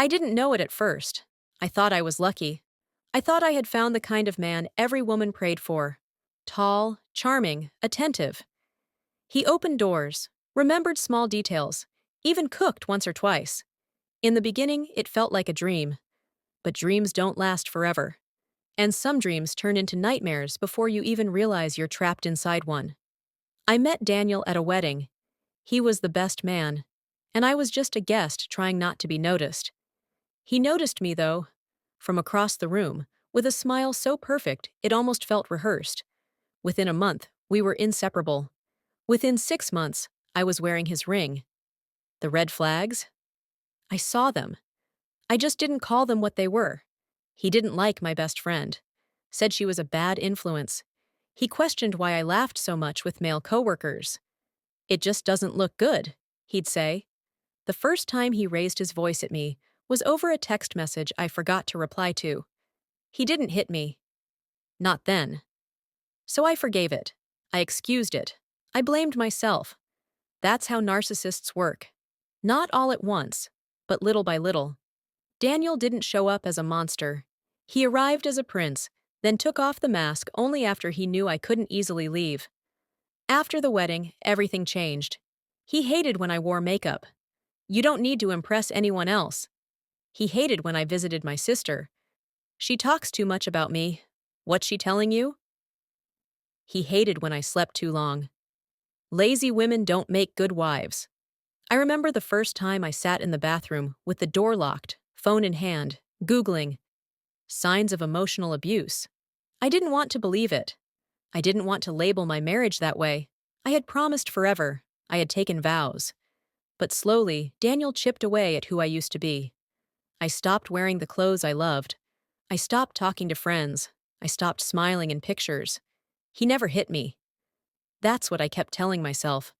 I didn't know it at first. I thought I was lucky. I thought I had found the kind of man every woman prayed for. Tall, charming, attentive. He opened doors, remembered small details, even cooked once or twice. In the beginning, it felt like a dream. But dreams don't last forever. And some dreams turn into nightmares before you even realize you're trapped inside one. I met Daniel at a wedding. He was the best man, and I was just a guest trying not to be noticed. He noticed me, though, from across the room, with a smile so perfect it almost felt rehearsed. Within a month, we were inseparable. Within 6 months, I was wearing his ring. The red flags? I saw them. I just didn't call them what they were. He didn't like my best friend. Said she was a bad influence. He questioned why I laughed so much with male coworkers. It just doesn't look good, he'd say. The first time he raised his voice at me was over a text message I forgot to reply to. He didn't hit me. Not then. So I forgave it. I excused it. I blamed myself. That's how narcissists work. Not all at once, but little by little. Daniel didn't show up as a monster. He arrived as a prince, then took off the mask only after he knew I couldn't easily leave. After the wedding, everything changed. He hated when I wore makeup. You don't need to impress anyone else. He hated when I visited my sister. She talks too much about me. What's she telling you? He hated when I slept too long. Lazy women don't make good wives. I remember the first time I sat in the bathroom with the door locked, phone in hand, Googling signs of emotional abuse. I didn't want to believe it. I didn't want to label my marriage that way. I had promised forever. I had taken vows. But slowly, Daniel chipped away at who I used to be. I stopped wearing the clothes I loved. I stopped talking to friends. I stopped smiling in pictures. He never hit me. That's what I kept telling myself.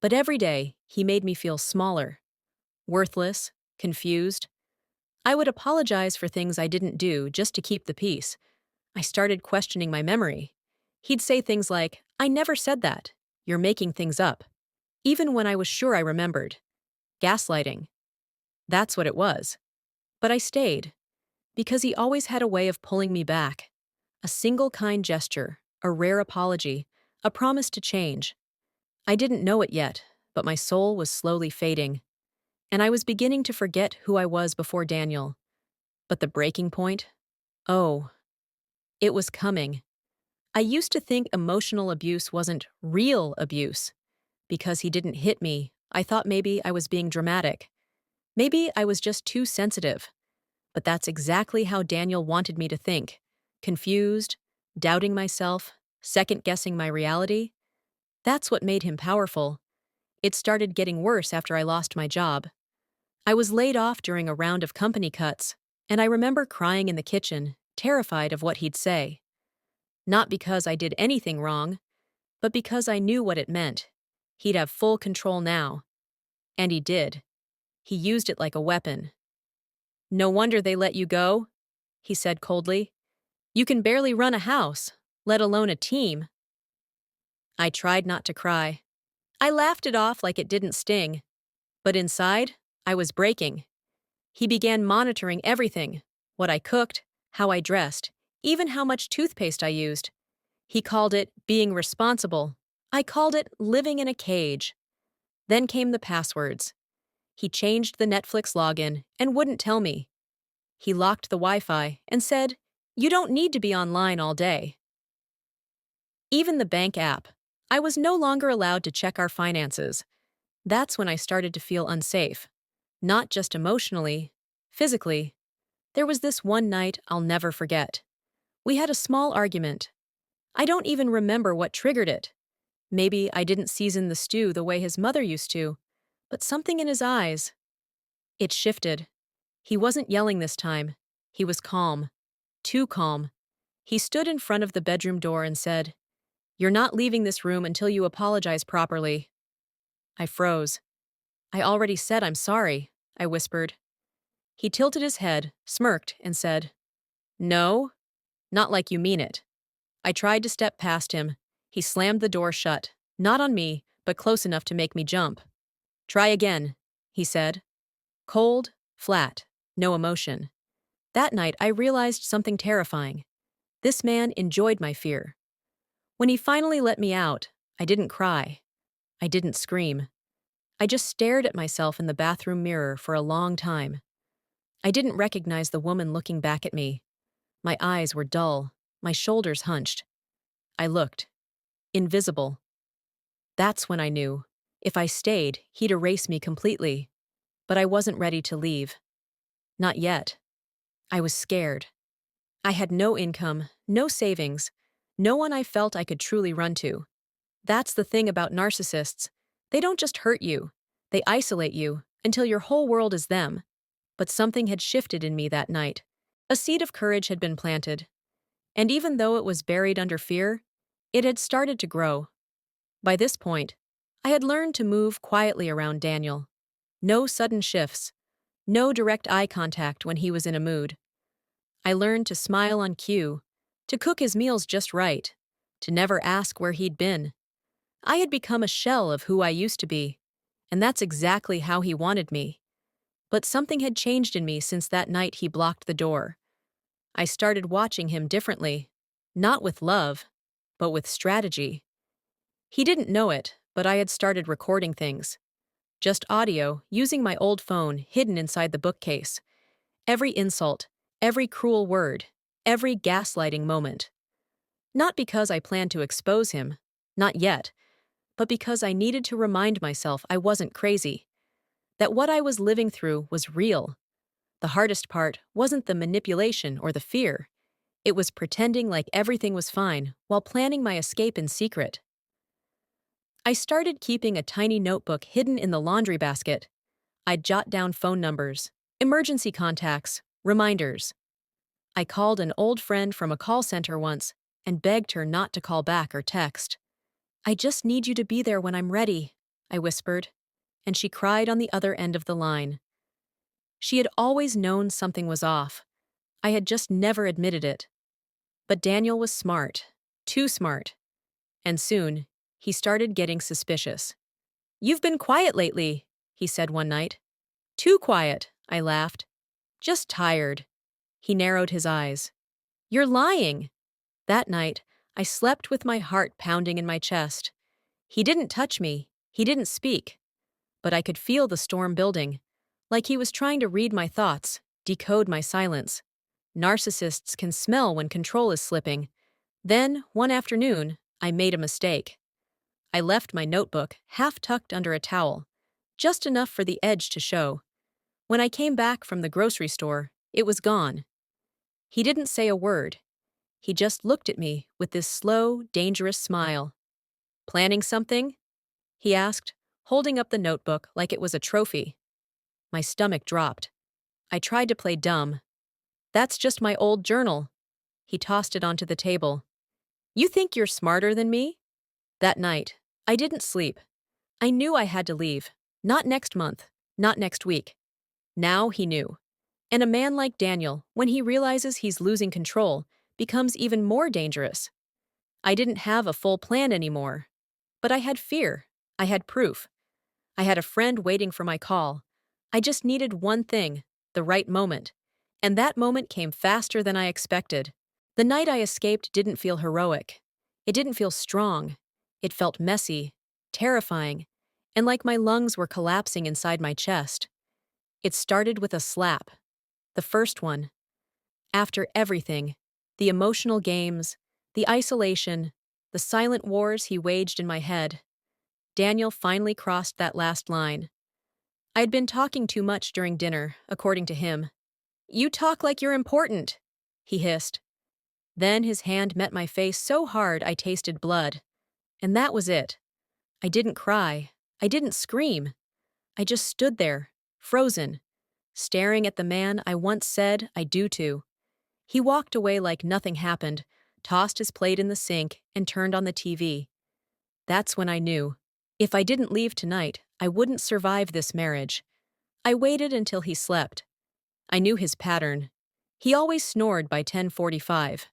But every day, he made me feel smaller, worthless, confused. I would apologize for things I didn't do just to keep the peace. I started questioning my memory. He'd say things like, "I never said that. You're making things up." Even when I was sure I remembered. Gaslighting. That's what it was. But I stayed. Because he always had a way of pulling me back. A single kind gesture, a rare apology, a promise to change. I didn't know it yet, but my soul was slowly fading. And I was beginning to forget who I was before Daniel. But the breaking point? Oh, it was coming. I used to think emotional abuse wasn't real abuse. Because he didn't hit me, I thought maybe I was being dramatic. Maybe I was just too sensitive. But that's exactly how Daniel wanted me to think. Confused, doubting myself, second-guessing my reality. That's what made him powerful. It started getting worse after I lost my job. I was laid off during a round of company cuts, and I remember crying in the kitchen, terrified of what he'd say. Not because I did anything wrong, but because I knew what it meant. He'd have full control now. And he did. He used it like a weapon. "No wonder they let you go," he said coldly. "You can barely run a house, let alone a team." I tried not to cry. I laughed it off like it didn't sting. But inside, I was breaking. He began monitoring everything, what I cooked, how I dressed, even how much toothpaste I used. He called it being responsible. I called it living in a cage. Then came the passwords. He changed the Netflix login and wouldn't tell me. He locked the Wi-Fi and said, "You don't need to be online all day." Even the bank app. I was no longer allowed to check our finances. That's when I started to feel unsafe. Not just emotionally, physically. There was this one night I'll never forget. We had a small argument. I don't even remember what triggered it. Maybe I didn't season the stew the way his mother used to, but something in his eyes. It shifted. He wasn't yelling this time. He was calm. Too calm. He stood in front of the bedroom door and said, "You're not leaving this room until you apologize properly." I froze. "I already said I'm sorry," I whispered. He tilted his head, smirked, and said, "No, not like you mean it." I tried to step past him. He slammed the door shut, not on me, but close enough to make me jump. "Try again," he said. Cold, flat. no emotion. That night, I realized something terrifying. This man enjoyed my fear. When he finally let me out, I didn't cry. I didn't scream. I just stared at myself in the bathroom mirror for a long time. I didn't recognize the woman looking back at me. My eyes were dull, my shoulders hunched. I looked. Invisible. That's when I knew. If I stayed, he'd erase me completely. But I wasn't ready to leave. Not yet. I was scared. I had no income, no savings, no one I felt I could truly run to. That's the thing about narcissists. They don't just hurt you. They isolate you until your whole world is them. But something had shifted in me that night. A seed of courage had been planted. And even though it was buried under fear, it had started to grow. By this point, I had learned to move quietly around Daniel. No sudden shifts. No direct eye contact when he was in a mood. I learned to smile on cue, to cook his meals just right, to never ask where he'd been. I had become a shell of who I used to be, and that's exactly how he wanted me. But something had changed in me since that night he blocked the door. I started watching him differently, not with love, but with strategy. He didn't know it, but I had started recording things. Just audio, using my old phone hidden inside the bookcase. Every insult, every cruel word, every gaslighting moment. Not because I planned to expose him, not yet, but because I needed to remind myself I wasn't crazy. That what I was living through was real. The hardest part wasn't the manipulation or the fear. It was pretending like everything was fine while planning my escape in secret. I started keeping a tiny notebook hidden in the laundry basket. I'd jot down phone numbers, emergency contacts, reminders. I called an old friend from a call center once and begged her not to call back or text. "I just need you to be there when I'm ready," I whispered, and she cried on the other end of the line. She had always known something was off. I had just never admitted it. But Daniel was smart, too smart. And soon, he started getting suspicious. "You've been quiet lately," he said one night. "Too quiet," I laughed. "Just tired." He narrowed his eyes. "You're lying." That night, I slept with my heart pounding in my chest. He didn't touch me, he didn't speak, but I could feel the storm building, like he was trying to read my thoughts, decode my silence. Narcissists can smell when control is slipping. Then, one afternoon, I made a mistake. I left my notebook half tucked under a towel, just enough for the edge to show. When I came back from the grocery store, it was gone. He didn't say a word. He just looked at me with this slow, dangerous smile. "Planning something?" he asked, holding up the notebook like it was a trophy. My stomach dropped. I tried to play dumb. "That's just my old journal." He tossed it onto the table. "You think you're smarter than me?" That night, I didn't sleep. I knew I had to leave. Not next month, not next week. Now he knew. And a man like Daniel, when he realizes he's losing control, becomes even more dangerous. I didn't have a full plan anymore. But I had fear. I had proof. I had a friend waiting for my call. I just needed one thing, the right moment. And that moment came faster than I expected. The night I escaped didn't feel heroic. It didn't feel strong. It felt messy, terrifying, and like my lungs were collapsing inside my chest. It started with a slap. The first one. After everything, the emotional games, the isolation, the silent wars he waged in my head, Daniel finally crossed that last line. I'd been talking too much during dinner, according to him. "You talk like you're important," he hissed. Then his hand met my face so hard I tasted blood. And that was it. I didn't cry. I didn't scream. I just stood there, frozen, staring at the man I once said I do to. He walked away like nothing happened, tossed his plate in the sink, and turned on the TV. That's when I knew. If I didn't leave tonight, I wouldn't survive this marriage. I waited until he slept. I knew his pattern. He always snored by 10:45.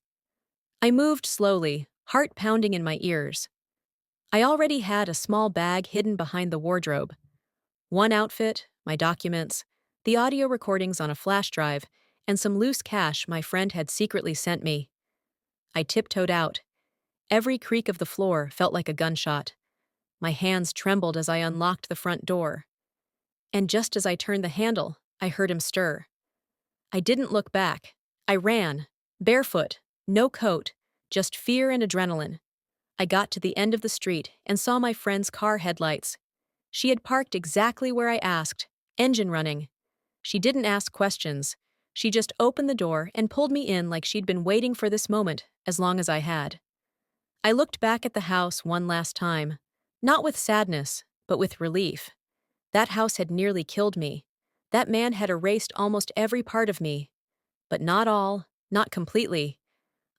I moved slowly, heart pounding in my ears. I already had a small bag hidden behind the wardrobe. One outfit, my documents, the audio recordings on a flash drive, and some loose cash my friend had secretly sent me. I tiptoed out. Every creak of the floor felt like a gunshot. My hands trembled as I unlocked the front door. And just as I turned the handle, I heard him stir. I didn't look back. I ran, barefoot, no coat, just fear and adrenaline. I got to the end of the street and saw my friend's car headlights. She had parked exactly where I asked, engine running. She didn't ask questions. She just opened the door and pulled me in like she'd been waiting for this moment as long as I had. I looked back at the house one last time, not with sadness, but with relief. That house had nearly killed me. That man had erased almost every part of me. But not all, not completely.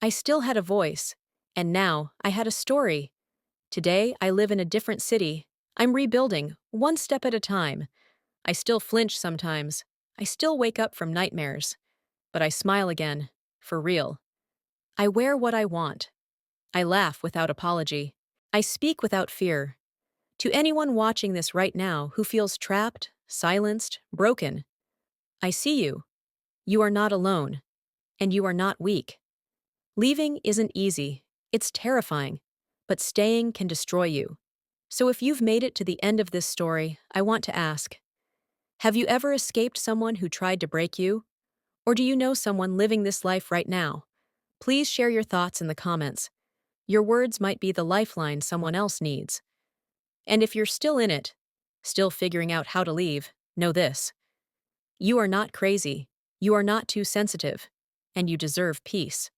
I still had a voice, and now I had a story. Today, I live in a different city. I'm rebuilding, one step at a time. I still flinch sometimes. I still wake up from nightmares. But I smile again, for real. I wear what I want. I laugh without apology. I speak without fear. To anyone watching this right now who feels trapped, silenced, broken, I see you. You are not alone. And you are not weak. Leaving isn't easy. It's terrifying. But staying can destroy you. So if you've made it to the end of this story, I want to ask, have you ever escaped someone who tried to break you? Or do you know someone living this life right now? Please share your thoughts in the comments. Your words might be the lifeline someone else needs. And if you're still in it, still figuring out how to leave, know this. You are not crazy. You are not too sensitive. And you deserve peace.